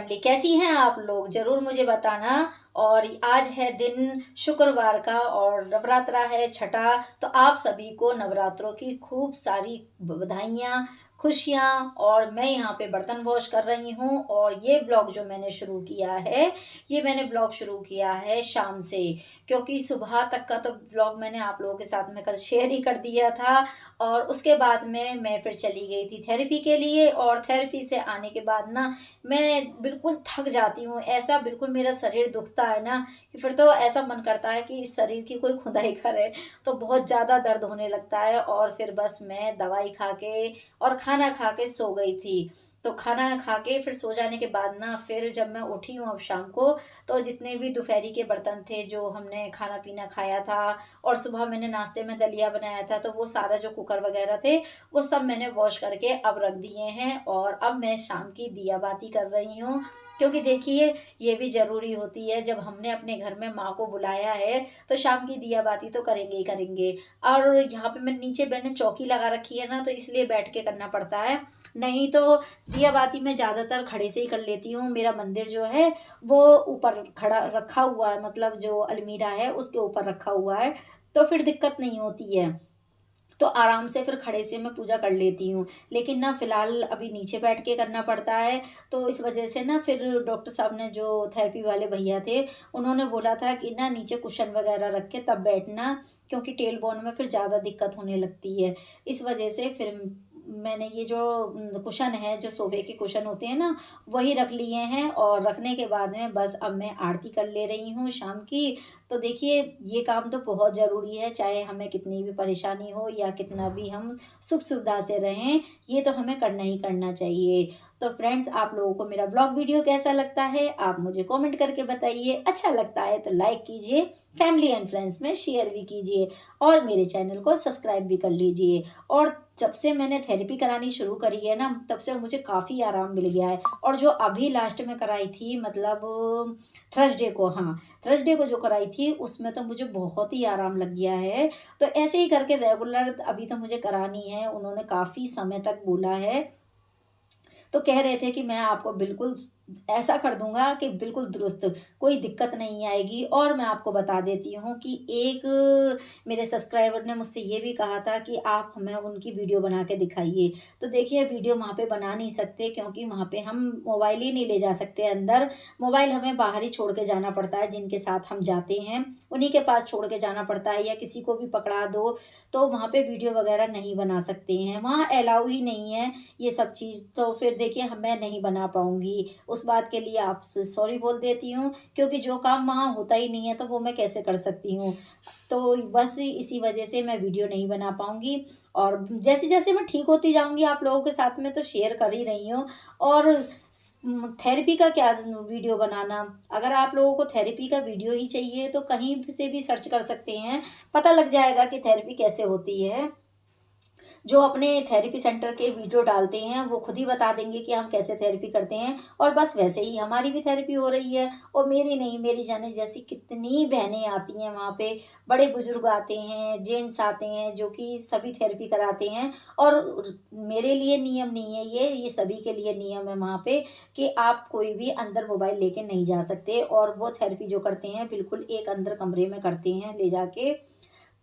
Family, कैसी हैं आप लोग? ज़रूर मुझे बताना। और आज है दिन शुक्रवार का और नवरात्रा है छठा, तो आप सभी को नवरात्रों की खूब सारी बधाइयाँ, खुशियाँ। और मैं यहाँ पे बर्तन वॉश कर रही हूँ और ये ब्लॉग जो मैंने शुरू किया है, ये मैंने ब्लॉग शुरू किया है शाम से, क्योंकि सुबह तक का तो ब्लॉग मैंने आप लोगों के साथ में कल शेयर ही कर दिया था। और उसके बाद में मैं फिर चली गई थी थेरेपी के लिए, और थेरेपी से आने के बाद ना मैं बिल्कुल थक जाती हूँ। ऐसा बिल्कुल मेरा शरीर दुखता है ना कि फिर तो ऐसा मन करता है कि इस शरीर की कोई खुदाई करे। तो बहुत ज़्यादा दर्द होने लगता है और फिर बस मैं दवाई खा के और खाना खा के सो गई थी। तो खाना खा के फिर सो जाने के बाद ना फिर जब मैं उठी हूँ अब शाम को, तो जितने भी दोपहरी के बर्तन थे जो हमने खाना पीना खाया था, और सुबह मैंने नाश्ते में दलिया बनाया था, तो वो सारा जो कुकर वगैरह थे वो सब मैंने वॉश करके अब रख दिए हैं। और अब मैं शाम की दिया बाती कर रही हूँ, क्योंकि देखिए ये भी ज़रूरी होती है। जब हमने अपने घर में माँ को बुलाया है तो शाम की दिया बाती तो करेंगे ही करेंगे। और यहाँ पे मैं नीचे मैंने चौकी लगा रखी है ना, तो इसलिए बैठ के करना पड़ता है, नहीं तो दिया बाती मैं ज़्यादातर खड़े से ही कर लेती हूँ। मेरा मंदिर जो है वो ऊपर खड़ा रखा हुआ है, मतलब जो अलमीरा है उसके ऊपर रखा हुआ है, तो फिर दिक्कत नहीं होती है। तो आराम से फिर खड़े से मैं पूजा कर लेती हूँ। लेकिन ना फ़िलहाल अभी नीचे बैठ के करना पड़ता है, तो इस वजह से ना फिर डॉक्टर साहब ने, जो थेरेपी वाले भैया थे, उन्होंने बोला था कि ना नीचे कुशन वगैरह रख के तब बैठना, क्योंकि टेलबोन में फिर ज़्यादा दिक्कत होने लगती है। इस वजह से फिर मैंने ये जो कुशन है, जो सोफ़े के कुशन होते हैं ना, वही रख लिए हैं। और रखने के बाद में बस अब मैं आरती कर ले रही हूँ शाम की। तो देखिए ये काम तो बहुत ज़रूरी है, चाहे हमें कितनी भी परेशानी हो या कितना भी हम सुख सुविधा से रहें, ये तो हमें करना ही करना चाहिए। तो फ्रेंड्स, आप लोगों को मेरा ब्लॉग वीडियो कैसा लगता है आप मुझे कमेंट करके बताइए। अच्छा लगता है तो लाइक कीजिए, फैमिली एंड फ्रेंड्स में शेयर भी कीजिए, और मेरे चैनल को सब्सक्राइब भी कर लीजिए। और जब से मैंने थेरेपी करानी शुरू करी है ना, तब से मुझे काफ़ी आराम मिल गया है। और जो अभी लास्ट में कराई थी, मतलब थर्सडे को, हाँ थर्सडे को जो कराई थी, उसमें तो मुझे बहुत ही आराम लग गया है। तो ऐसे ही करके रेगुलर अभी तो मुझे करानी है, उन्होंने काफ़ी समय तक बोला है। तो कह रहे थे कि मैं आपको बिल्कुल ऐसा कर दूँगा कि बिल्कुल दुरुस्त, कोई दिक्कत नहीं आएगी। और मैं आपको बता देती हूँ कि एक मेरे सब्सक्राइबर ने मुझसे ये भी कहा था कि आप हमें उनकी वीडियो बना के दिखाइए। तो देखिए वीडियो वहाँ पे बना नहीं सकते, क्योंकि वहाँ पे हम मोबाइल ही नहीं ले जा सकते अंदर। मोबाइल हमें बाहर ही छोड़ के जाना पड़ता है, जिनके साथ हम जाते हैं उन्हीं के पास छोड़ के जाना पड़ता है, या किसी को भी पकड़ा दो तो वहाँ पे वीडियो वगैरह नहीं बना सकते हैं, वहाँ अलाउ ही नहीं है ये सब चीज़। तो फिर देखिए मैं नहीं बना पाऊँगी, उस बात के लिए आपसे सॉरी बोल देती हूँ, क्योंकि जो काम वहाँ होता ही नहीं है तो वो मैं कैसे कर सकती हूँ। तो बस इसी वजह से मैं वीडियो नहीं बना पाऊँगी। और जैसे-जैसे मैं ठीक होती जाऊँगी आप लोगों के साथ में तो शेयर कर ही रही हूँ। और थेरेपी का क्या वीडियो बनाना, अगर आप लोगों को थेरेपी का वीडियो ही चाहिए तो कहीं से भी सर्च कर सकते हैं, पता लग जाएगा कि थेरेपी कैसे होती है। जो अपने थेरेपी सेंटर के वीडियो डालते हैं वो खुद ही बता देंगे कि हम कैसे थेरेपी करते हैं, और बस वैसे ही हमारी भी थेरेपी हो रही है। और मेरी नहीं, मेरी जाने जैसी कितनी बहनें आती हैं वहाँ पे, बड़े बुजुर्ग आते हैं, जेंट्स आते हैं, जो कि सभी थेरेपी कराते हैं। और मेरे लिए नियम नहीं है ये सभी के लिए नियम है वहाँ पे, कि आप कोई भी अंदर मोबाइल लेके नहीं जा सकते। और वो थेरेपी जो करते हैं बिल्कुल एक अंदर कमरे में करते हैं ले जाके।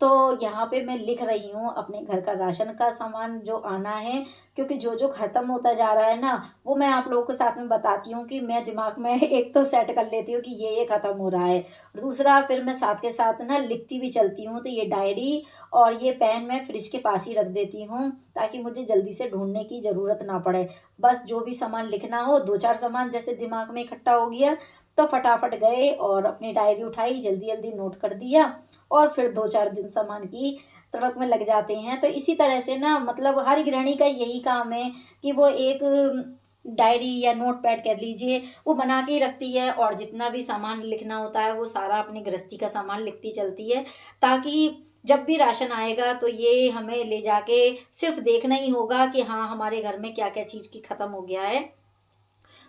तो यहाँ पे मैं लिख रही हूँ अपने घर का राशन का सामान जो आना है, क्योंकि जो-जो ख़त्म होता जा रहा है ना, वो मैं आप लोगों के साथ में बताती हूँ कि मैं दिमाग में एक तो सेट कर लेती हूँ कि ये ख़त्म हो रहा है। दूसरा फिर मैं साथ के साथ ना लिखती भी चलती हूँ, तो ये डायरी और ये पेन मैं फ्रिज के पास ही रख देती हूँ, ताकि मुझे जल्दी से ढूँढने की ज़रूरत ना पड़े। बस जो भी सामान लिखना हो, 2-4 सामान जैसे दिमाग में इकट्ठा हो गया, तो फटाफट गए और अपनी डायरी उठाई, जल्दी-जल्दी नोट कर दिया, और फिर 2-4 दिन सामान की तड़क में लग जाते हैं। तो इसी तरह से ना, मतलब हर गृहिणी का यही काम है कि वो एक डायरी या नोटपैड कह लीजिए, वो बना के ही रखती है, और जितना भी सामान लिखना होता है वो सारा अपनी गृहस्थी का सामान लिखती चलती है, ताकि जब भी राशन आएगा तो ये हमें ले जाके सिर्फ देखना ही होगा कि हाँ, हमारे घर में क्या-क्या चीज़ की ख़त्म हो गया है।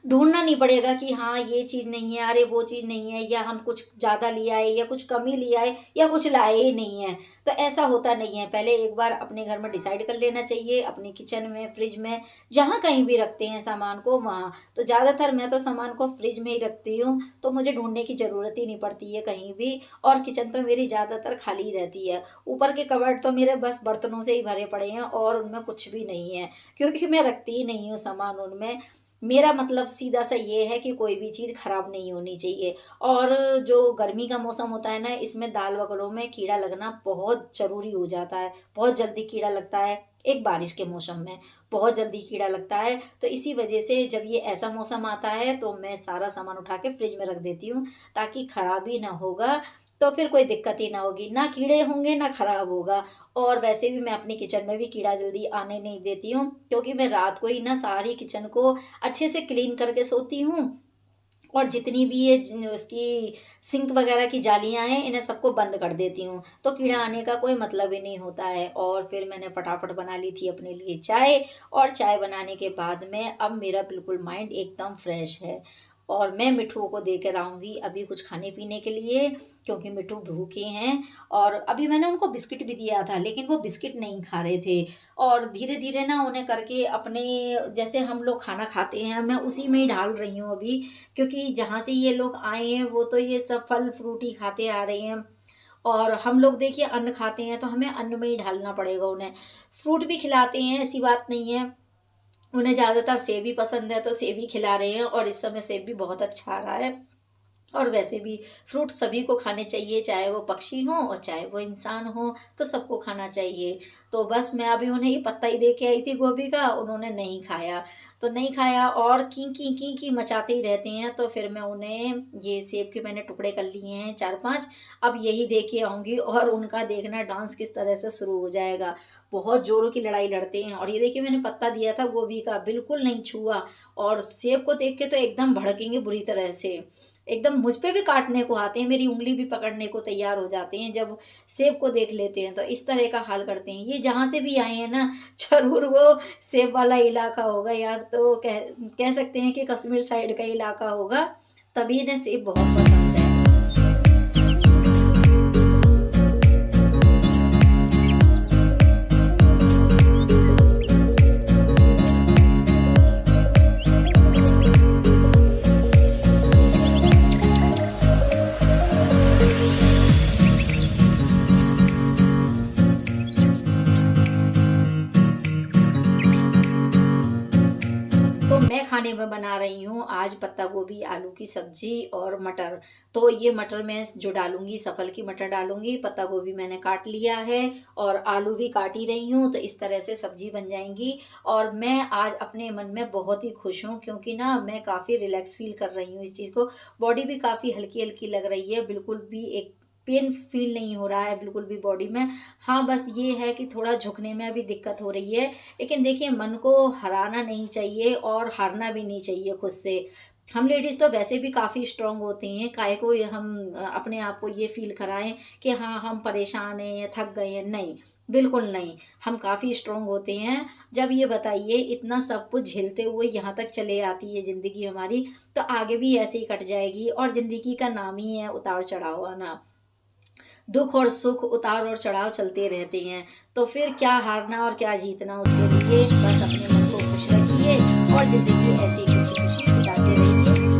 ढूंढना नहीं पड़ेगा कि हाँ ये चीज़ नहीं है, अरे वो चीज़ नहीं है, या हम कुछ ज़्यादा ले आए या कुछ कमी ले आए या कुछ लाए ही नहीं है। तो ऐसा होता नहीं है। पहले एक बार अपने घर में डिसाइड कर लेना चाहिए, अपने किचन में, फ्रिज में, जहाँ कहीं भी रखते हैं सामान को वहाँ। तो ज़्यादातर मैं तो सामान को फ्रिज में ही रखती हूँ, तो मुझे ढूंढने की ज़रूरत ही नहीं पड़ती है कहीं भी। और किचन तो मेरी ज़्यादातर खाली रहती है। ऊपर के कबर्ड तो मेरे बस बर्तनों से ही भरे पड़े हैं और उनमें कुछ भी नहीं है, क्योंकि मैं रखती ही नहीं हूँ सामान उनमें। मेरा मतलब सीधा सा ये है कि कोई भी चीज़ खराब नहीं होनी चाहिए। और जो गर्मी का मौसम होता है ना, इसमें दाल वगैरह में कीड़ा लगना बहुत ज़रूरी हो जाता है। बहुत जल्दी कीड़ा लगता है, एक बारिश के मौसम में बहुत जल्दी कीड़ा लगता है। तो इसी वजह से जब ये ऐसा मौसम आता है तो मैं सारा सामान उठा के फ्रिज में रख देती हूँ, ताकि खराबी ना होगा, तो फिर कोई दिक्कत ही ना होगी, ना कीड़े होंगे ना खराब होगा। और वैसे भी मैं अपनी किचन में भी कीड़ा जल्दी आने नहीं देती हूँ, क्योंकि मैं रात को ही ना सारी किचन को अच्छे से क्लीन करके सोती हूँ। और जितनी भी ये उसकी सिंक वगैरह की जालियाँ हैं, इन्हें सबको बंद कर देती हूँ, तो कीड़ा आने का कोई मतलब ही नहीं होता है। और फिर मैंने फटाफट बना ली थी अपने लिए चाय, और चाय बनाने के बाद में अब मेरा बिल्कुल माइंड एकदम फ्रेश है। और मैं मिट्ठुओं को दे कर आऊँगी अभी कुछ खाने पीने के लिए, क्योंकि मिट्ठू भूखे हैं। और अभी मैंने उनको बिस्किट भी दिया था, लेकिन वो बिस्किट नहीं खा रहे थे। और धीरे धीरे ना उन्हें करके अपने, जैसे हम लोग खाना खाते हैं, मैं उसी में ही डाल रही हूँ अभी। क्योंकि जहाँ से ये लोग आए हैं वो तो ये सब फल फ्रूट ही खाते आ रहे हैं, और हम लोग देखिए अन्न खाते हैं, तो हमें अन्न में ही ढालना पड़ेगा उन्हें। फ्रूट भी खिलाते हैं, ऐसी बात नहीं है। उन्हें ज़्यादातर सेब ही पसंद है, तो सेब ही खिला रहे हैं, और इस समय सेब भी बहुत अच्छा आ रहा है। और वैसे भी फ्रूट सभी को खाने चाहिए, चाहे वो पक्षी हो और चाहे वो इंसान हो, तो सबको खाना चाहिए। तो बस मैं अभी उन्हें ये पत्ता ही दे के आई थी गोभी का, उन्होंने नहीं खाया। तो नहीं खाया और की मचाते ही रहते हैं। तो फिर मैं उन्हें ये सेब के मैंने टुकड़े कर लिए हैं 4-5, अब यही दे के आऊँगी, और उनका देखना डांस किस तरह से शुरू हो जाएगा। बहुत ज़ोरों की लड़ाई लड़ते हैं। और ये देखिए मैंने पत्ता दिया था गोभी का, बिल्कुल नहीं छुआ, और सेब को देख के तो एकदम भड़केंगे बुरी तरह से। एकदम मुझ पे भी काटने को आते हैं, मेरी उंगली भी पकड़ने को तैयार हो जाते हैं जब सेब को देख लेते हैं। तो इस तरह का हाल करते हैं ये, जहाँ से भी आए हैं ना, जरूर वो सेब वाला इलाका होगा यार। तो कह सकते हैं कि कश्मीर साइड का इलाका होगा, तभी इन्हें सेब बहुत पसंद है। तो मैं खाने में बना रही हूँ आज पत्ता गोभी, आलू की सब्जी और मटर। तो ये मटर मैं जो डालूंगी, सफल की मटर डालूंगी, पत्ता गोभी मैंने काट लिया है, और आलू भी काट ही रही हूँ। तो इस तरह से सब्जी बन जाएंगी। और मैं आज अपने मन में बहुत ही खुश हूँ, क्योंकि ना मैं काफ़ी रिलैक्स फील कर रही हूँ इस चीज़ को। बॉडी भी काफ़ी हल्की हल्की लग रही है, बिल्कुल भी एक पेन फील नहीं हो रहा है बिल्कुल भी बॉडी में। हाँ, बस ये है कि थोड़ा झुकने में अभी दिक्कत हो रही है। लेकिन देखिए, मन को हराना नहीं चाहिए और हारना भी नहीं चाहिए खुद से। हम लेडीज़ तो वैसे भी काफ़ी स्ट्रांग होती हैं, काहे को हम अपने आप को ये फ़ील कराएँ कि हाँ, हम परेशान हैं या थक गए हैं, नहीं, बिल्कुल नहीं। हम काफ़ी स्ट्रांग होते हैं। जब ये बताइए इतना सब कुछ झेलते हुए यहाँ तक चले आती है ज़िंदगी हमारी, तो आगे भी ऐसे ही कट जाएगी। और ज़िंदगी का नाम ही है उतार-चढ़ाव आना। दुख और सुख, उतार और चढ़ाव चलते रहते हैं। तो फिर क्या हारना और क्या जीतना, उसके लिए बस अपने मन को खुश रखिए और ज़िंदगी ऐसे ही खुशी-खुशी बिताते रहिए।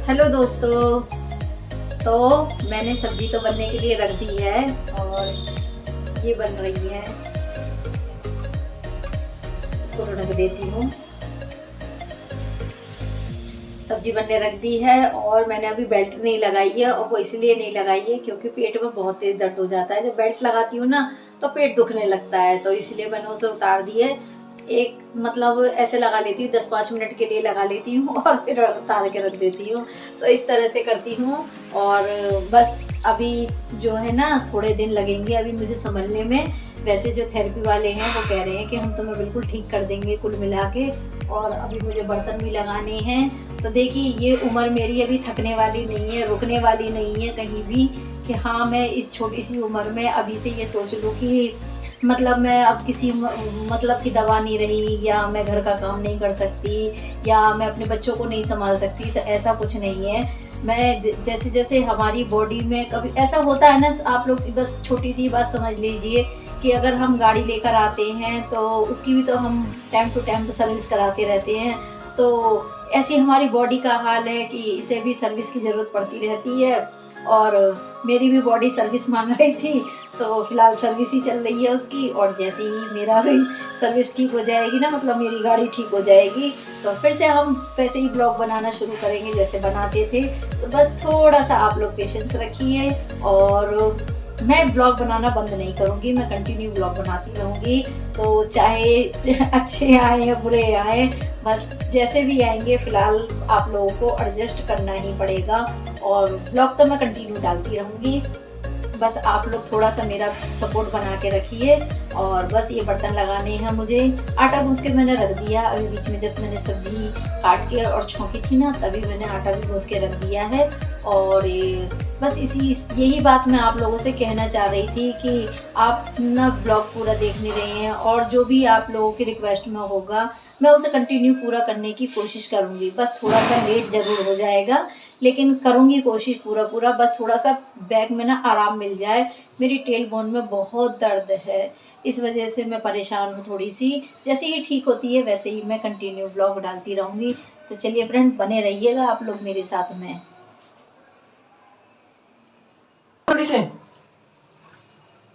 हेलो दोस्तों, तो मैंने सब्जी तो बनने के लिए रख दी है, और ये बन रही है। इसको थोड़ा देती हूँ। सब्जी बनने रख दी है और मैंने अभी बेल्ट नहीं लगाई है, और वो इसलिए नहीं लगाई है क्योंकि पेट में बहुत तेज दर्द हो जाता है। जब बेल्ट लगाती हूँ ना तो पेट दुखने लगता है, तो इसलिए मैंने उसे उतार दी है। एक मतलब ऐसे लगा लेती हूँ, 10-5 मिनट के लिए लगा लेती हूँ और फिर उतार के रख देती हूँ, तो इस तरह से करती हूँ। और बस अभी जो है ना थोड़े दिन लगेंगे अभी मुझे संभलने में। वैसे जो थेरेपी वाले हैं वो कह रहे हैं कि हम तुम्हें बिल्कुल ठीक कर देंगे कुल मिला के, और अभी मुझे बर्तन भी लगाने हैं। तो देखिए ये उम्र मेरी अभी थकने वाली नहीं है, रुकने वाली नहीं है कहीं भी, कि हाँ मैं इस छोटी सी उम्र में अभी से ये सोच लूँ कि मतलब मैं अब किसी मतलब की दवा नहीं रही, या मैं घर का काम नहीं कर सकती, या मैं अपने बच्चों को नहीं संभाल सकती। तो ऐसा कुछ नहीं है। मैं जैसे जैसे हमारी बॉडी में कभी ऐसा होता है ना, आप लोग बस छोटी सी बात समझ लीजिए कि अगर हम गाड़ी लेकर आते हैं तो उसकी भी तो हम टाइम टू टाइम सर्विस कराते रहते हैं। तो ऐसी हमारी बॉडी का हाल है कि इसे भी सर्विस की ज़रूरत पड़ती रहती है, और मेरी भी बॉडी सर्विस मांग रही थी, तो फिलहाल सर्विस ही चल रही है उसकी। और जैसे ही मेरा भी सर्विस ठीक हो जाएगी ना, मतलब मेरी गाड़ी ठीक हो जाएगी, तो फिर से हम वैसे ही ब्लॉग बनाना शुरू करेंगे जैसे बनाते थे। तो बस थोड़ा सा आप लोग पेशेंस रखिए, और मैं ब्लॉग बनाना बंद नहीं करूँगी, मैं कंटिन्यू ब्लॉग बनाती रहूँगी। तो चाहे अच्छे आए या बुरे आए, बस जैसे भी आएंगे फ़िलहाल आप लोगों को एडजस्ट करना ही पड़ेगा, और ब्लॉग तो मैं कंटिन्यू डालती रहूँगी। बस आप लोग थोड़ा सा मेरा सपोर्ट बना के रखिए। और बस ये बर्तन लगाने हैं मुझे। आटा गूँथ के मैंने रख दिया, अभी बीच में जब मैंने सब्जी काट के और छौंकी थी ना, तभी मैंने आटा भी गूँथ के रख दिया है। और बस यही बात मैं आप लोगों से कहना चाह रही थी कि आप ना ब्लॉग पूरा देखने रहे हैं, और जो भी आप लोगों की रिक्वेस्ट में होगा मैं उसे कंटिन्यू पूरा करने की कोशिश करूँगी। बस थोड़ा सा लेट ज़रूर हो जाएगा, लेकिन करूँगी कोशिश पूरा। बस थोड़ा सा बैक में ना आराम मिल जाए, मेरी टेल बोन में बहुत दर्द है, इस वजह से मैं परेशान हूँ थोड़ी सी। जैसे ही ठीक होती है वैसे ही मैं कंटिन्यू ब्लॉग डालती रहूँगी। तो चलिए फ्रेंड, बने रहिएगा आप लोग मेरे साथ में। जल्दी से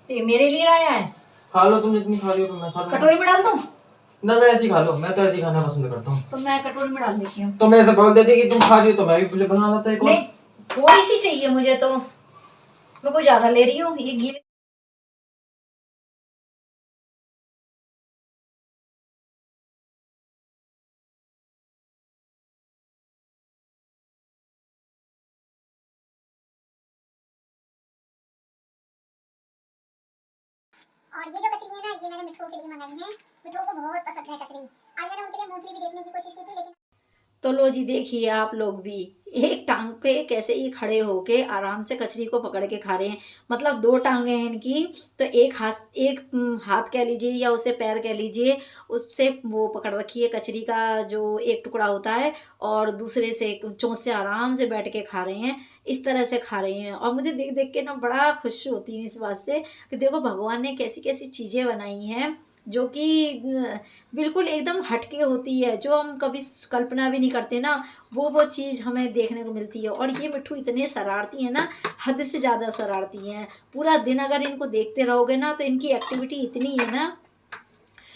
ये मेरे लिए आया है, खा लो। तुम जितनी खा रही हो तो मैं खा लूंगा। कटोरी में डाल दूँ? ना मैं ऐसे ही खा लो, मैं तो ऐसे ही खाना पसंद करता हूँ। तो मैं कटोरी में डाल देती हूँ। तो मैं ऐसे बोल देती कि तुम खा रही हो तो मैं भी मुझे बना लेता एक और। नहीं, थोड़ी सी चाहिए मुझे, तो मैं कुछ ज़्यादा ले रही हूँ ये घी। और ये जो कचरी है ना, ये मैंने मिठू के लिए मंगाई है। मिठू को बहुत पसंद है कचरी। आज मैंने उनके लिए मूंगफली भी देखने की कोशिश की थी, लेकिन तो लो जी, देखिए आप लोग भी एक टांग पे कैसे ही खड़े होके आराम से कचरी को पकड़ के खा रहे हैं। मतलब 2 टांगें हैं इनकी, तो एक हाथ कह लीजिए या उसे पैर कह लीजिए, उससे वो पकड़ रखी है कचरी का जो एक टुकड़ा होता है, और दूसरे से चोंच से आराम से बैठ के खा रहे हैं। इस तरह से खा रहे हैं, और मुझे देख देख के ना बड़ा खुश होती हूँ इस बात से कि देखो भगवान ने कैसी कैसी चीज़ें बनाई हैं जो कि बिल्कुल एकदम हटके होती है, जो हम कभी कल्पना भी नहीं करते ना, वो चीज़ हमें देखने को मिलती है। और ये मिट्ठू इतने शरारती हैं ना, हद से ज़्यादा शरारती हैं। पूरा दिन अगर इनको देखते रहोगे ना, तो इनकी एक्टिविटी इतनी है ना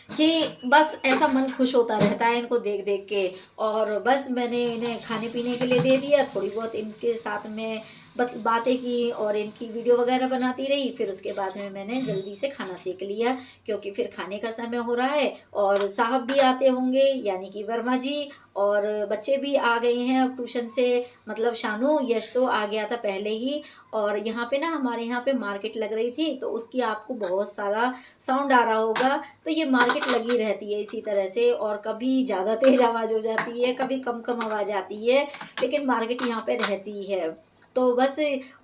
कि बस ऐसा मन खुश होता रहता है इनको देख देख के। और बस मैंने इन्हें खाने पीने के लिए दे दिया, थोड़ी बहुत इनके साथ में बातें की और इनकी वीडियो वगैरह बनाती रही। फिर उसके बाद में मैंने जल्दी से खाना सेक लिया, क्योंकि फिर खाने का समय हो रहा है, और साहब भी आते होंगे यानी कि वर्मा जी, और बच्चे भी आ गए हैं अब ट्यूशन से। मतलब शानू, यश तो आ गया था पहले ही। और यहाँ पे ना हमारे यहाँ पे मार्केट लग रही थी, तो उसकी आपको बहुत सारा साउंड आ रहा होगा। तो ये मार्केट लगी रहती है इसी तरह से, और कभी ज़्यादा तेज़ आवाज़ हो जाती है, कभी कम कम आवाज़ आती है, लेकिन मार्केट यहाँ पे रहती है। तो बस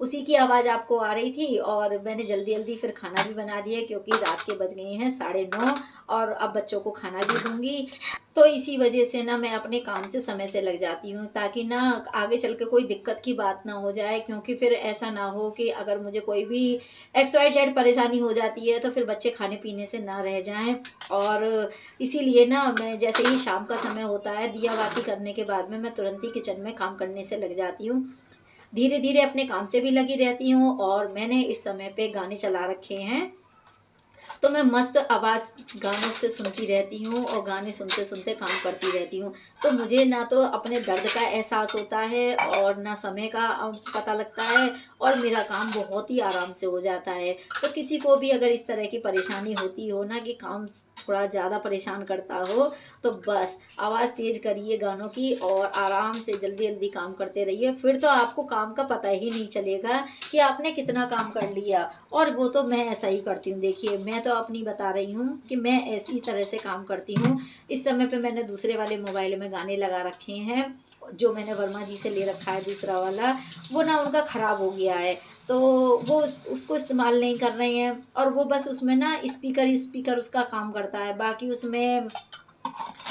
उसी की आवाज़ आपको आ रही थी, और मैंने जल्दी जल्दी फिर खाना भी बना दिया, क्योंकि रात के बज गए हैं 9:30, और अब बच्चों को खाना भी दूंगी। तो इसी वजह से ना मैं अपने काम से समय से लग जाती हूँ, ताकि ना आगे चल के कोई दिक्कत की बात ना हो जाए। क्योंकि फिर ऐसा ना हो कि अगर मुझे कोई भी XYZ परेशानी हो जाती है, तो फिर बच्चे खाने पीने से ना रह जाएं। और इसीलिए ना मैं जैसे ही शाम का समय होता है, दिया बाती करने के बाद में मैं तुरंत ही किचन में काम करने से लग जाती हूँ। धीरे धीरे अपने काम से भी लगी रहती हूँ, और मैंने इस समय पे गाने चला रखे हैं। तो मैं मस्त आवाज़ गानों से सुनती रहती हूँ और गाने सुनते सुनते काम करती रहती हूँ। तो मुझे ना तो अपने दर्द का एहसास होता है और ना समय का पता लगता है और मेरा काम बहुत ही आराम से हो जाता है। तो किसी को भी अगर इस तरह की परेशानी होती हो ना कि काम थोड़ा ज़्यादा परेशान करता हो, तो बस आवाज़ तेज़ करिए गानों की और आराम से जल्दी जल्दी काम करते रहिए। फिर तो आपको काम का पता ही नहीं चलेगा कि आपने कितना काम कर लिया। और वो तो मैं ऐसा ही करती हूँ। देखिए, मैं तो अपनी बता रही हूँ कि मैं ऐसी तरह से काम करती हूँ। इस समय पे मैंने दूसरे वाले मोबाइल में गाने लगा रखे हैं, जो मैंने वर्मा जी से ले रखा है दूसरा वाला, वो ना उनका ख़राब हो गया है। तो वो उसको इस्तेमाल नहीं कर रहे हैं और वो बस उसमें ना स्पीकर ही स्पीकर उसका काम करता है। बाकी उसमें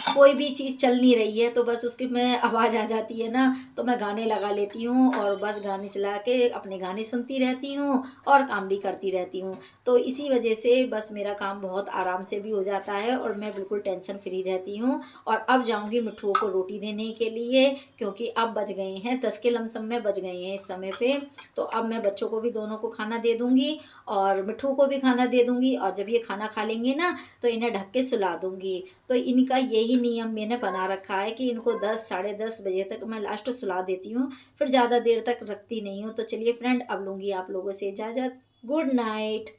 कोई भी चीज़ चल नहीं रही है, तो बस उसकी में आवाज़ आ जाती है ना, तो मैं गाने लगा लेती हूँ और बस गाने चला के अपने गाने सुनती रहती हूँ और काम भी करती रहती हूँ। तो इसी वजह से बस मेरा काम बहुत आराम से भी हो जाता है और मैं बिल्कुल टेंशन फ्री रहती हूँ। और अब जाऊँगी मिट्ठुओं को रोटी देने के लिए, क्योंकि अब बज गए हैं 10 के लमसम में बज गए हैं इस समय पे। तो अब मैं बच्चों को भी दोनों को खाना दे दूँगी और मिट्ठुओं को भी खाना दे दूँगी और जब ये खाना खा लेंगे ना, तो इन्हें ढक के सुला दूँगी। तो इनका यही नियम मैंने बना रखा है कि इनको 10 साढ़े 10 बजे तक मैं लास्ट सुला देती हूँ, फिर ज़्यादा देर तक रखती नहीं हूँ। तो चलिए फ्रेंड, अब लूँगी आप लोगों से इजाज़त। Good night.